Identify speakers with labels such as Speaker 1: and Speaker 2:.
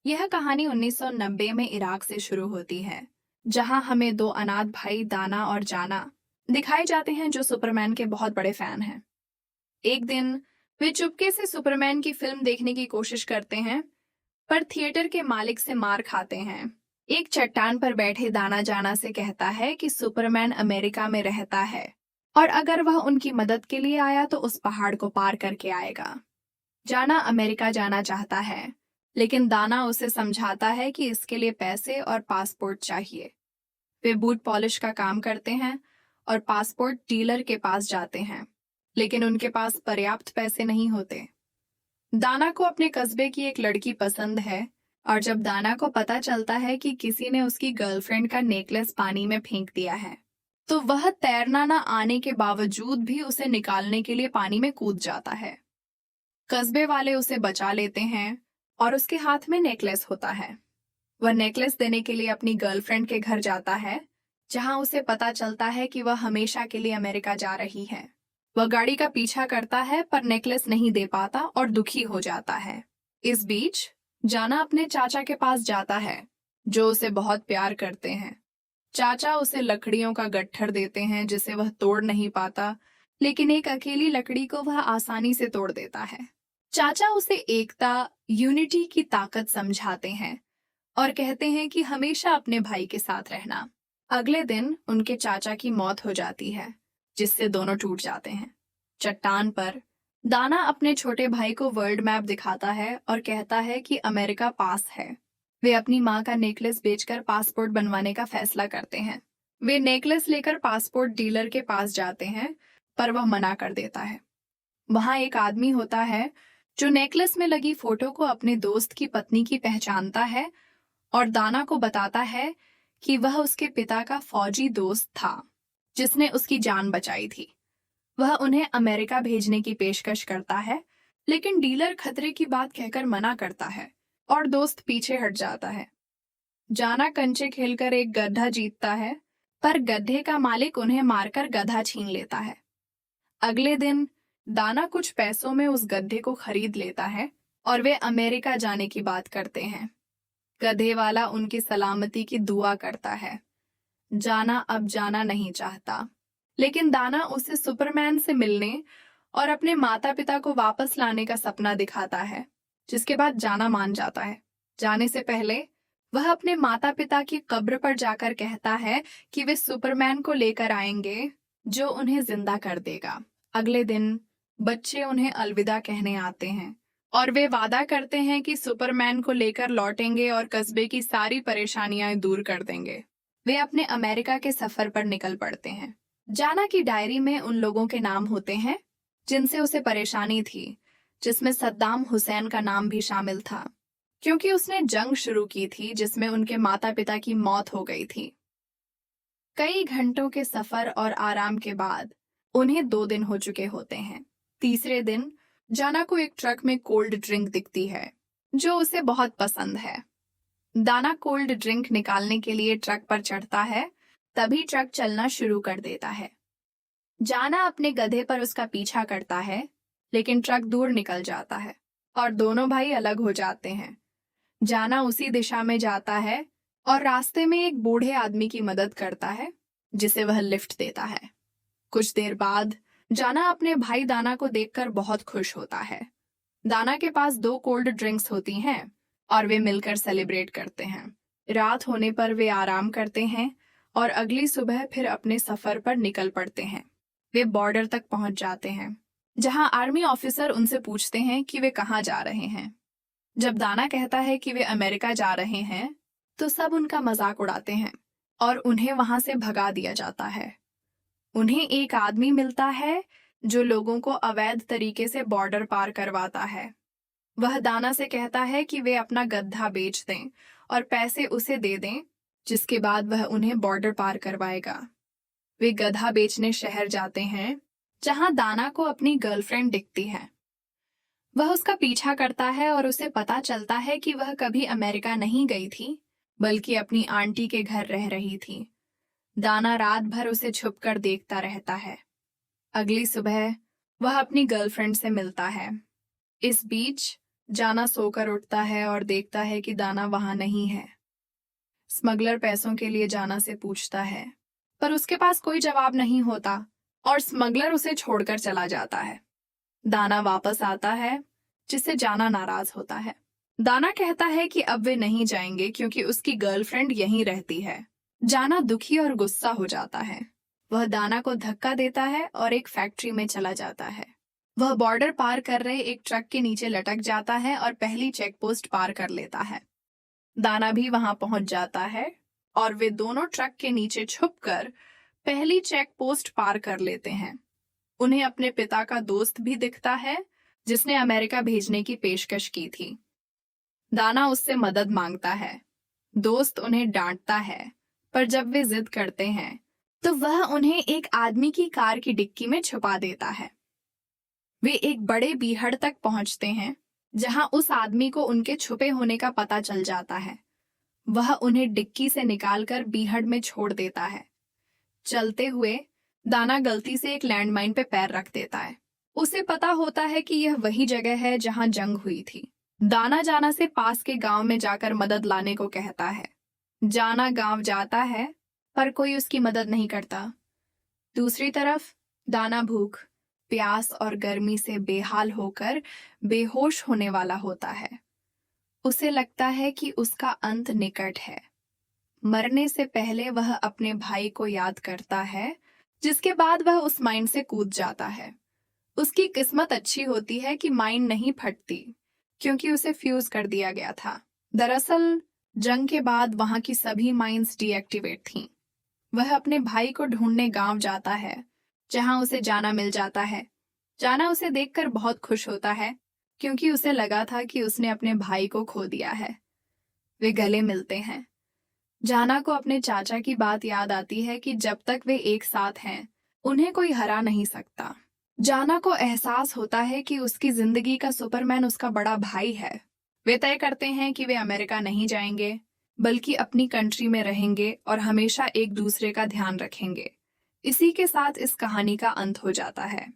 Speaker 1: यह कहानी 1990 में इराक से शुरू होती है, जहां हमें दो अनाथ भाई दाना और जाना दिखाए जाते हैं जो सुपरमैन के बहुत बड़े फैन हैं। एक दिन वे चुपके से सुपरमैन की फिल्म देखने की कोशिश करते हैं, पर थिएटर के मालिक से मार खाते हैं। एक चट्टान पर बैठे दाना जाना से कहता है कि सुपरमैन अमेरिका में रहता है और अगर वह उनकी मदद के लिए आया तो उस पहाड़ को पार करके आएगा। जाना अमेरिका जाना चाहता है, लेकिन दाना उसे समझाता है कि इसके लिए पैसे और पासपोर्ट चाहिए। वे बूट पॉलिश का काम करते हैं और पासपोर्ट डीलर के पास जाते हैं, लेकिन उनके पास पर्याप्त पैसे नहीं होते। दाना को अपने कस्बे की एक लड़की पसंद है और जब दाना को पता चलता है कि किसी ने उसकी गर्लफ्रेंड का नेकलेस पानी में फेंक दिया है, तो वह तैरना न आने के बावजूद भी उसे निकालने के लिए पानी में कूद जाता है। कस्बे वाले उसे बचा लेते हैं और उसके हाथ में नेकलेस होता है। वह नेकलेस देने के लिए अपनी गर्लफ्रेंड के घर जाता है, जहां उसे पता चलता है कि वह हमेशा के लिए अमेरिका जा रही है। वह गाड़ी का पीछा करता है पर नेकलेस नहीं दे पाता और दुखी हो जाता है। इस बीच जाना अपने चाचा के पास जाता है, जो उसे बहुत प्यार करते हैं। चाचा उसे लकड़ियों का गट्ठर देते हैं जिसे वह तोड़ नहीं पाता, लेकिन एक अकेली लकड़ी को वह आसानी से तोड़ देता है। चाचा उसे एकता, यूनिटी की ताकत समझाते हैं और कहते हैं कि हमेशा अपने भाई के साथ रहना। अगले दिन उनके चाचा की मौत हो जाती है, जिससे दोनों टूट जाते हैं। चट्टान पर दाना अपने छोटे भाई को वर्ल्ड मैप दिखाता है और कहता है कि अमेरिका पास है। वे अपनी माँ का नेकलेस बेचकर पासपोर्ट बनवाने का फैसला करते हैं। वे नेकलेस लेकर पासपोर्ट डीलर के पास जाते हैं, पर वह मना कर देता है। वहां एक आदमी होता है जो नेकलेस में लगी फोटो को अपने दोस्त की पत्नी की पहचानता है और दाना को बताता है कि वह उसके पिता का फौजी दोस्त था, जिसने उसकी जान बचाई थी। वह उन्हें अमेरिका भेजने की पेशकश करता है, लेकिन डीलर खतरे की बात कहकर मना करता है और दोस्त पीछे हट जाता है। जाना कंचे खेलकर एक गधा जीतता है, पर गधे का मालिक उन्हें मारकर गधा छीन लेता है। अगले दिन दाना कुछ पैसों में उस गधे को खरीद लेता है और वे अमेरिका जाने की बात करते हैं। गधे वाला उनकी सलामती की दुआ करता है। जाना अब जाना नहीं चाहता, लेकिन दाना उसे सुपरमैन से मिलने और अपने माता पिता को वापस लाने का सपना दिखाता है, जिसके बाद जाना मान जाता है। जाने से पहले वह अपने माता पिता की कब्र पर जाकर कहता है कि वे सुपरमैन को लेकर आएंगे, जो उन्हें जिंदा कर देगा। अगले दिन बच्चे उन्हें अलविदा कहने आते हैं और वे वादा करते हैं कि सुपरमैन को लेकर लौटेंगे और कस्बे की सारी परेशानियां दूर कर देंगे। वे अपने अमेरिका के सफर पर निकल पड़ते हैं। जाना की डायरी में उन लोगों के नाम होते हैं जिनसे उसे परेशानी थी, जिसमें सद्दाम हुसैन का नाम भी शामिल था, क्योंकि उसने जंग शुरू की थी जिसमें उनके माता पिता की मौत हो गई थी। कई घंटों के सफर और आराम के बाद उन्हें 2 दिन हो चुके होते हैं। तीसरे दिन जाना को एक ट्रक में कोल्ड ड्रिंक दिखती है, जो उसे बहुत पसंद है। दाना कोल्ड ड्रिंक निकालने के लिए ट्रक पर चढ़ता है, तभी ट्रक चलना शुरू कर देता है। जाना अपने गधे पर उसका पीछा करता है, लेकिन ट्रक दूर निकल जाता है और दोनों भाई अलग हो जाते हैं। जाना उसी दिशा में जाता है और रास्ते में एक बूढ़े आदमी की मदद करता है, जिसे वह लिफ्ट देता है। कुछ देर बाद जाना अपने भाई दाना को देखकर बहुत खुश होता है। दाना के पास 2 कोल्ड ड्रिंक्स होती हैं और वे मिलकर सेलिब्रेट करते हैं। रात होने पर वे आराम करते हैं और अगली सुबह फिर अपने सफर पर निकल पड़ते हैं। वे बॉर्डर तक पहुंच जाते हैं, जहां आर्मी ऑफिसर उनसे पूछते हैं कि वे कहां जा रहे हैं। जब दाना कहता है कि वे अमेरिका जा रहे हैं, तो सब उनका मजाक उड़ाते हैं और उन्हें वहां से भगा दिया जाता है। उन्हें एक आदमी मिलता है जो लोगों को अवैध तरीके से बॉर्डर पार करवाता है। वह दाना से कहता है कि वे अपना गधा बेच दें और पैसे उसे दे दें, जिसके बाद वह उन्हें बॉर्डर पार करवाएगा। वे गधा बेचने शहर जाते हैं, जहां दाना को अपनी गर्लफ्रेंड दिखती है। वह उसका पीछा करता है और उसे पता चलता है कि वह कभी अमेरिका नहीं गई थी, बल्कि अपनी आंटी के घर रह रही थी। दाना रात भर उसे छुपकर देखता रहता है। अगली सुबह वह अपनी गर्लफ्रेंड से मिलता है। इस बीच जाना सोकर उठता है और देखता है कि दाना वहां नहीं है। स्मगलर पैसों के लिए जाना से पूछता है, पर उसके पास कोई जवाब नहीं होता और स्मगलर उसे छोड़कर चला जाता है। दाना वापस आता है, जिससे जाना नाराज होता है। दाना कहता है कि अब वे नहीं जाएंगे क्योंकि उसकी गर्लफ्रेंड यहीं रहती है। जाना दुखी और गुस्सा हो जाता है। वह दाना को धक्का देता है और एक फैक्ट्री में चला जाता है। वह बॉर्डर पार कर रहे एक ट्रक के नीचे लटक जाता है और पहली चेक पोस्ट पार कर लेता है। दाना भी वहां पहुंच जाता है और वे दोनों ट्रक के नीचे छुपकर पहली चेक पोस्ट पार कर लेते हैं। उन्हें अपने पिता का दोस्त भी दिखता है, जिसने अमेरिका भेजने की पेशकश की थी। दाना उससे मदद मांगता है। दोस्त उन्हें डांटता है, पर जब वे जिद करते हैं तो वह उन्हें एक आदमी की कार की डिक्की में छुपा देता है। वे एक बड़े बीहड़ तक पहुंचते हैं, जहां उस आदमी को उनके छुपे होने का पता चल जाता है। वह उन्हें डिक्की से निकालकर बीहड़ में छोड़ देता है। चलते हुए दाना गलती से एक लैंडमाइन पे पैर रख देता है। उसे पता होता है कि यह वही जगह है जहां जंग हुई थी। दाना जाना से पास के गांव में जाकर मदद लाने को कहता है। जाना गांव जाता है, पर कोई उसकी मदद नहीं करता। दूसरी तरफ दाना भूख, प्यास और गर्मी से बेहाल होकर बेहोश होने वाला होता है। उसे लगता है कि उसका अंत निकट है। मरने से पहले वह अपने भाई को याद करता है, जिसके बाद वह उस माइन से कूद जाता है। उसकी किस्मत अच्छी होती है कि माइन नहीं फटती, क्योंकि उसे फ्यूज कर दिया गया था। दरअसल जंग के बाद वहां की सभी माइंस डीएक्टिवेट थीं। वह अपने भाई को ढूंढने गांव जाता है, जहां उसे जाना मिल जाता है। जाना उसे देखकर बहुत खुश होता है, क्योंकि उसे लगा था कि उसने अपने भाई को खो दिया है। वे गले मिलते हैं। जाना को अपने चाचा की बात याद आती है कि जब तक वे एक साथ हैं, उन्हें कोई हरा नहीं सकता। जाना को एहसास होता है कि उसकी जिंदगी का सुपरमैन उसका बड़ा भाई है। वे तय करते हैं कि वे अमेरिका नहीं जाएंगे, बल्कि अपनी कंट्री में रहेंगे और हमेशा एक दूसरे का ध्यान रखेंगे। इसी के साथ इस कहानी का अंत हो जाता है।